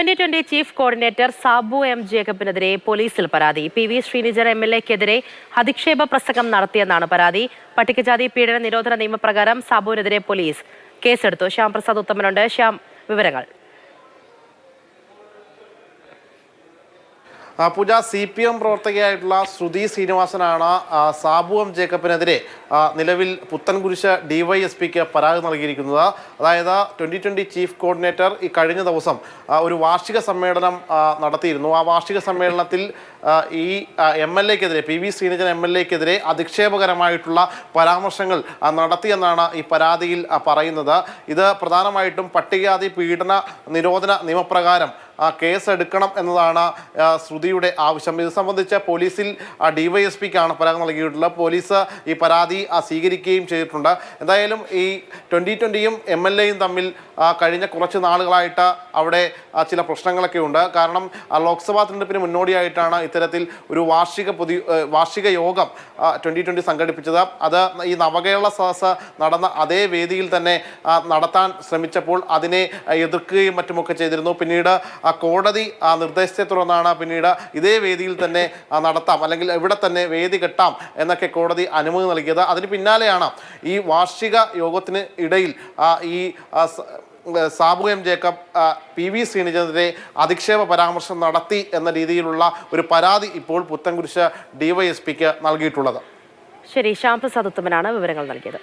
2020 chief coordinator Sabu M ജേക്കബിനെതിരെ പോലീസിൽ പരാതി. P V Sreenijan MLA-ക്കെതിരെ അധിക്ഷേപ പ്രസംഗം നടത്തിയെന്നാണ് പരാതി. പട്ടികജാതി പീഡന നിരോധന നിയമപ്രകാരം സാബുവിനെതിരെ പോലീസ് കേസെടുത്തു. ശ്യാം പ്രസാദ് ഉത്തമനുണ്ട്. ശ്യാം, വിവരങ്ങൾ. പൂജ, CPM പ്രവർത്തകയായിട്ടുള്ള ശ്രുതി ശ്രീനിവാസനാണ് സാബു എം ജേക്കബിനെതിരെ നിലവിൽ പുത്തൻകുരിശ് DYSPക്ക് പരാതി നൽകിയിരിക്കുന്നത്. അതായത് 2020 ചീഫ് കോർഡിനേറ്റർ ഈ കഴിഞ്ഞ ദിവസം ഒരു വാർഷിക സമ്മേളനം നടത്തിയിരുന്നു. ആ വാർഷിക സമ്മേളനത്തിൽ ഈ MLA-ക്കെതിരെ, പി വി ശ്രീനിജൻ MLA-ക്കെതിരെ അധിക്ഷേപകരമായിട്ടുള്ള പരാമർശങ്ങൾ നടത്തിയെന്നാണ് ഈ പരാതിയിൽ പറയുന്നത്. ഇത് പ്രധാനമായിട്ടും പട്ടികജാതി പീഡന നിരോധന നിയമപ്രകാരം കേസെടുക്കണം എന്നതാണ് ശ്രുതിയുടെ ആവശ്യം. ഇത് സംബന്ധിച്ച് പോലീസിൽ DYSPക്കാണ് പരാതി നൽകിയിട്ടുള്ളത്. പോലീസ് ഈ പരാതി സ്വീകരിക്കുകയും ചെയ്തിട്ടുണ്ട്. എന്തായാലും ഈ 2020യും MLA-യും തമ്മിൽ കഴിഞ്ഞ കുറച്ച് നാളുകളായിട്ട് അവിടെ ചില പ്രശ്നങ്ങളൊക്കെ ഉണ്ട്. കാരണം ലോക്സഭാ തെരഞ്ഞെടുപ്പിന് മുന്നോടിയായിട്ടാണ് ഇത്തരത്തിൽ ഒരു വാർഷിക യോഗം 2020 സംഘടിപ്പിച്ചത്. അത് ഈ നവകേരള സദസ്സ് നടന്ന അതേ വേദിയിൽ തന്നെ നടത്താൻ ശ്രമിച്ചപ്പോൾ അതിനെ എതിർക്കുകയും മറ്റുമൊക്കെ ചെയ്തിരുന്നു. പിന്നീട് കോടതി നിർദ്ദേശത്തെ തുടർന്നാണ് പിന്നീട് ഇതേ വേദിയിൽ തന്നെ നടത്താം, അല്ലെങ്കിൽ ഇവിടെ തന്നെ വേദി കെട്ടാം എന്നൊക്കെ കോടതി അനുമതി നൽകിയത്. അതിന് പിന്നാലെയാണ് ഈ വാർഷിക യോഗത്തിന് ഇടയിൽ ഈ Sabu M Jacob P V ശ്രീനിജനെതിരെ അധിക്ഷേപ പരാമർശം നടത്തി എന്ന രീതിയിലുള്ള ഒരു പരാതി ഇപ്പോൾ പുത്തൻകുരിശ് DYSPക്ക് നൽകിയിട്ടുള്ളത്. ശരി, ശ്യാം പ്രസാദ് ഉത്തമനാണ് വിവരങ്ങൾ നൽകിയത്.